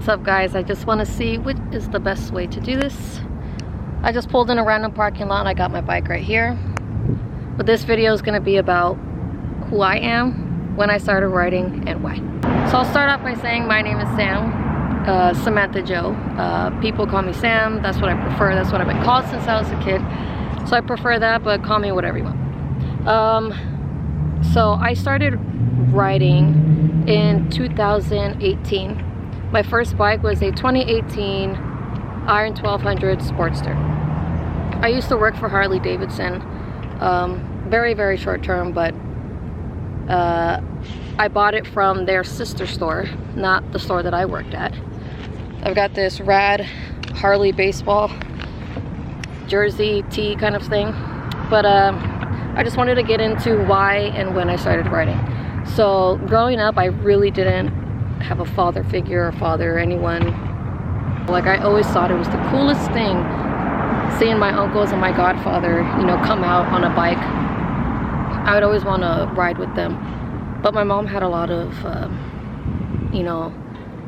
What's up, guys? I just want to see which is the best way to do this. I just pulled in a random parking lot and I got my bike right here. But this video is going to be about who I am, when I started riding, and why. So I'll start off by saying my name is Sam, Samantha Joe. People call me Sam. That's what I prefer. That's what I've been called since I was a kid. So I prefer that, but call me whatever you want. So I started riding in 2018. My first bike was a 2018 Iron 1200 Sportster. I used to work for Harley Davidson, very short term, but I bought it from their sister store, not the store that I worked at. I've got this rad Harley baseball jersey tee kind of thing, but I just wanted to get into why and when I started riding. So growing up, I really didn't have a father figure or anyone. Like, I always thought it was the coolest thing seeing my uncles and my godfather, you know, come out on a bike. I would always want to ride with them. But my mom had a lot of, you know,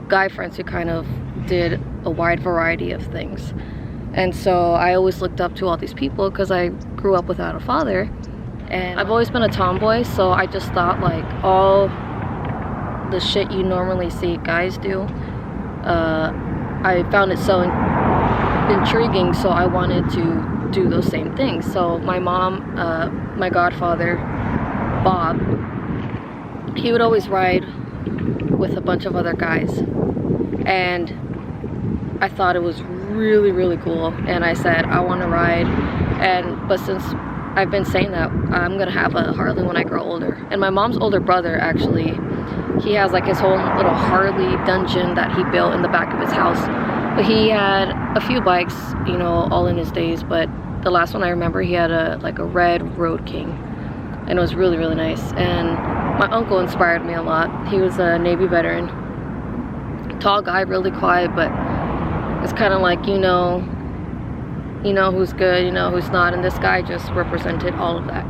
guy friends who kind of did a wide variety of things. And so I always looked up to all these people because I grew up without a father. And I've always been a tomboy, so I just thought, like, all the shit you normally see guys do, I found it so intriguing, so I wanted to do those same things. So my mom, my godfather, Bob, he would always ride with a bunch of other guys, and I thought it was really cool, and I said I want to ride. But since I've been saying that I'm gonna have a Harley when I grow older, and my mom's older brother, actually, he has like his whole little Harley dungeon that he built in the back of his house. But he had a few bikes, you know, all in his days, but the last one I remember, he had a red Road King, and it was really nice. And my uncle inspired me a lot. He was a Navy veteran, tall guy, really quiet, but it's kind of like, you know who's good, you know who's not, and this guy just represented all of that.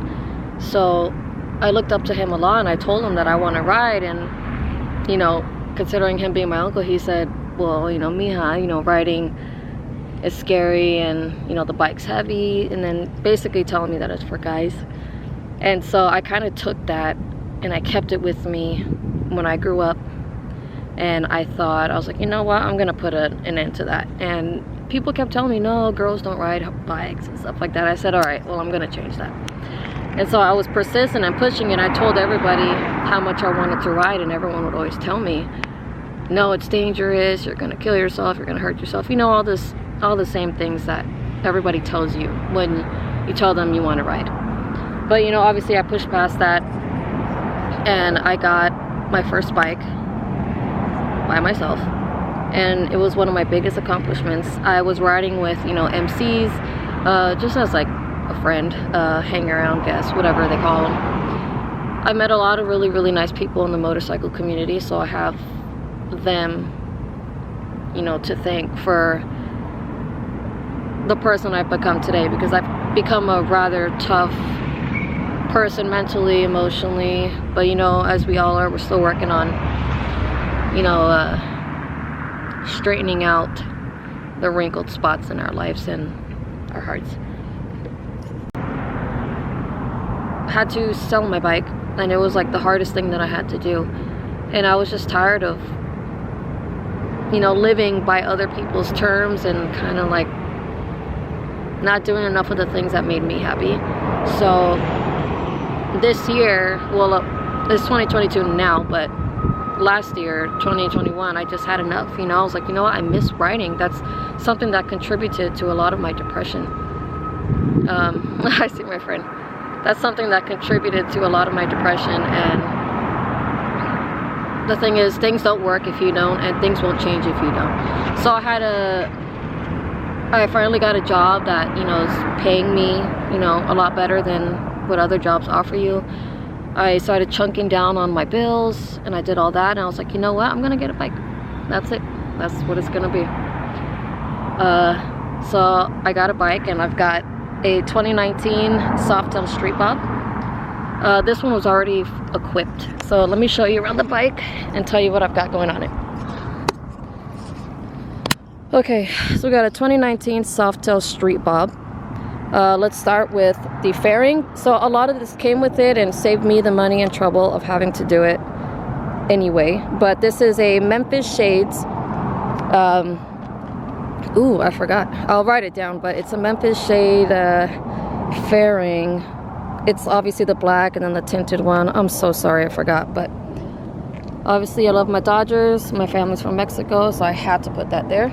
So I looked up to him a lot, and I told him that I want to ride. And, you know, considering him being my uncle, he said, well, you know, mija, you know, riding is scary, and, you know, the bike's heavy, and then basically telling me that it's for guys. And so I kind of took that and I kept it with me when I grew up, and I was like, you know what, I'm gonna put an end to that. And people kept telling me, no, girls don't ride bikes and stuff like that. I said, all right, well, I'm gonna change that. And so I was persistent and pushing, and I told everybody how much I wanted to ride, and everyone would always tell me, no, it's dangerous, you're gonna kill yourself, you're gonna hurt yourself, you know, all the same things that everybody tells you when you tell them you want to ride. But, you know, obviously I pushed past that, and I got my first bike by myself, and it was one of my biggest accomplishments. I was riding with, you know, MCs, just as like a friend, hang around, guest, whatever they call them. I met a lot of really nice people in the motorcycle community, so I have them, you know, to thank for the person I've become today, because I've become a rather tough person mentally, emotionally, but, you know, as we all are, we're still working on, you know, straightening out the wrinkled spots in our lives and our hearts. I had to sell my bike, and it was like the hardest thing that I had to do, and I was just tired of, you know, living by other people's terms and kind of like not doing enough of the things that made me happy. So this year, well, it's 2022 now, but last year, 2021, I just had enough. You know, I was like, you know what, I miss riding. That's something that contributed to a lot of my depression. I see my friend. That's something that contributed to a lot of my depression. And the thing is, things don't work if you don't, and things won't change if you don't. So I finally got a job that, you know, is paying me, you know, a lot better than what other jobs offer you. I started chunking down on my bills, and I did all that, and I was like, you know what, I'm gonna get a bike. That's it. That's what it's gonna be. So I got a bike, and I've got a 2019 Softail Streetbob. This one was already equipped, so let me show you around the bike and tell you what I've got going on it. Okay, so we got a 2019 Softail Streetbob. Let's start with the fairing. So a lot of this came with it and saved me the money and trouble of having to do it anyway. But this is a Memphis Shades. Ooh, I forgot. I'll write it down, but it's a Memphis Shade fairing. It's obviously the black and then the tinted one. I'm so sorry, I forgot, but obviously I love my Dodgers. My family's from Mexico, so I had to put that there.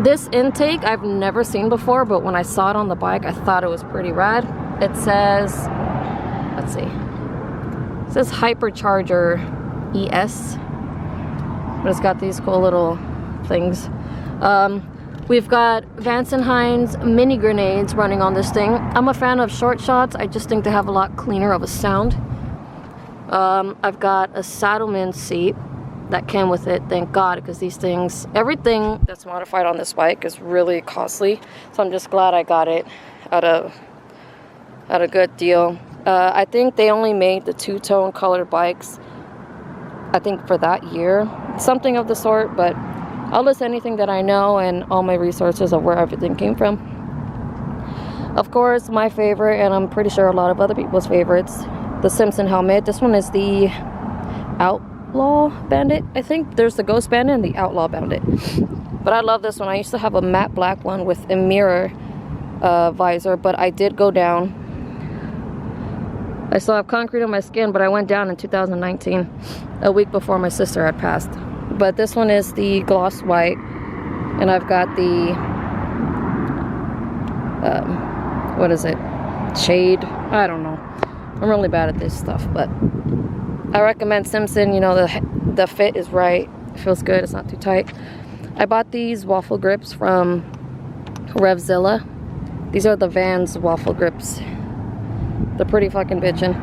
This intake I've never seen before, but when I saw it on the bike, I thought it was pretty rad. It says, let's see, it says Hypercharger ES, but it's got these cool little things. We've got Vance & Hines mini grenades running on this thing. I'm a fan of short shots. I just think they have a lot cleaner of a sound. I've got a Saddleman seat that came with it, thank God, because these things, everything that's modified on this bike is really costly. So I'm just glad I got it at a good deal. I think they only made the two-tone colored bikes, I think, for that year, something of the sort, but I'll list anything that I know and all my resources of where everything came from. Of course, my favorite, and I'm pretty sure a lot of other people's favorites, the Simpson helmet. This one is the Outlaw Bandit. I think there's the Ghost Bandit and the Outlaw Bandit. But I love this one. I used to have a matte black one with a mirror visor, but I did go down. I still have concrete on my skin, but I went down in 2019, a week before my sister had passed. But this one is the gloss white, and I've got the what is it, shade, I don't know, I'm really bad at this stuff, but I recommend Simpson. You know, the fit is right, it feels good, it's not too tight. I bought these waffle grips from Revzilla. These are the Vans waffle grips. They're pretty fucking bitchin'.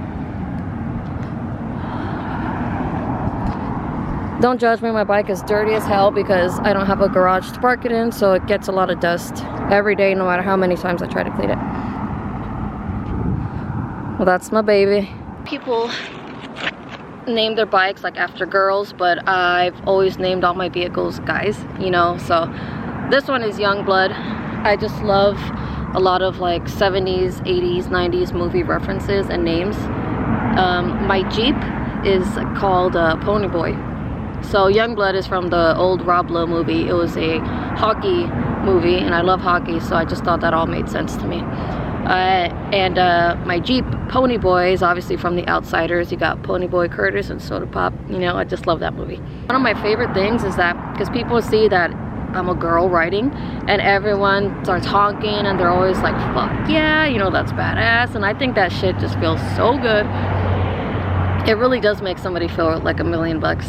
Don't judge me, my bike is dirty as hell because I don't have a garage to park it in, so it gets a lot of dust every day, no matter how many times I try to clean it. Well, that's my baby. People name their bikes like after girls, but I've always named all my vehicles guys, you know, so this one is Youngblood. I just love a lot of like 70s, 80s, 90s movie references and names. My Jeep is called Ponyboy. So Youngblood is from the old Rob Lowe movie. It was a hockey movie, and I love hockey, so I just thought that all made sense to me. My Jeep Ponyboy is obviously from The Outsiders. You got Ponyboy Curtis and Soda Pop. You know, I just love that movie. One of my favorite things is that, because people see that I'm a girl riding, and everyone starts honking, and they're always like, fuck yeah, you know, that's badass. And I think that shit just feels so good. It really does make somebody feel like $1 million bucks.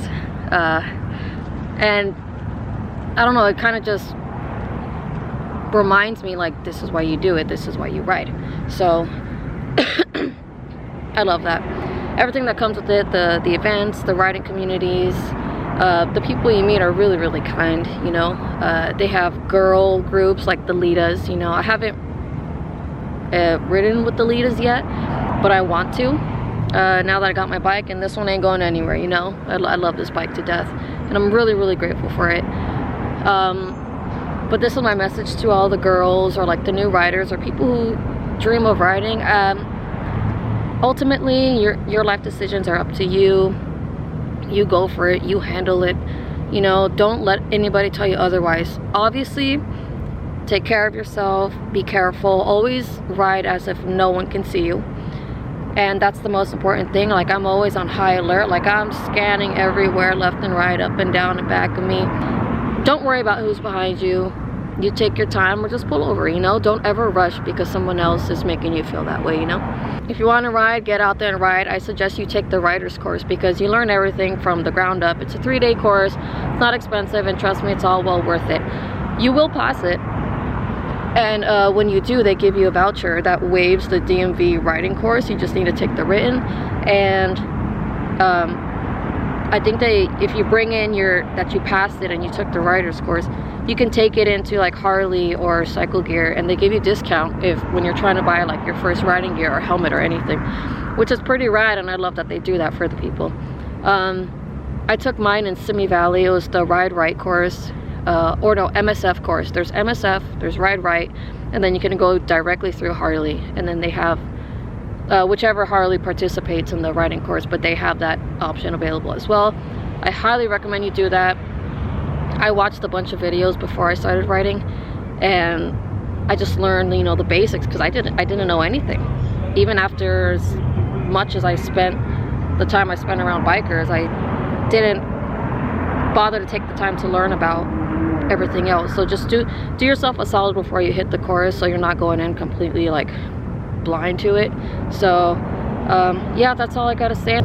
And I don't know, it kind of just reminds me like, this is why you do it, this is why you ride. So I love that. Everything that comes with it, the events, the riding communities, the people you meet are really, really kind, you know. They have girl groups like the Litas, you know. I haven't ridden with the Litas yet, but I want to. Now that I got my bike, and this one ain't going anywhere, you know. I love this bike to death, and I'm really, really grateful for it. But this is my message to all the girls, or like the new riders, or people who dream of riding. Ultimately, your life decisions are up to you. You go for it, you handle it, you know. Don't let anybody tell you otherwise. Obviously, take care of yourself, be careful, always ride as if no one can see you. And that's the most important thing. Like, I'm always on high alert. Like, I'm scanning everywhere, left and right, up and down and back of me. Don't worry about who's behind you. You take your time, or just pull over, you know. Don't ever rush because someone else is making you feel that way, you know. If you want to ride, get out there and ride. I suggest you take the rider's course because you learn everything from the ground up. It's a 3-day course. It's not expensive, and trust me, it's all well worth it. You will pass it. And when you do, they give you a voucher that waives the DMV riding course. You just need to take the written. And I think if you bring in that you passed it and you took the rider's course, you can take it into like Harley or Cycle Gear, and they give you a discount when you're trying to buy like your first riding gear or helmet or anything, which is pretty rad, and I love that they do that for the people. I took mine in Simi Valley. It was the Ride Right course, or no, MSF course. There's MSF, there's Ride Right, and then you can go directly through Harley, and then they have whichever Harley participates in the riding course, but they have that option available as well. I highly recommend you do that. I watched a bunch of videos before I started riding, and I just learned, you know, the basics, because I didn't know anything. Even after as much as I spent the time I spent around bikers, I didn't bother to take the time to learn about everything else. So just do yourself a solid before you hit the course, so you're not going in completely like blind to it. So yeah, that's all I gotta say.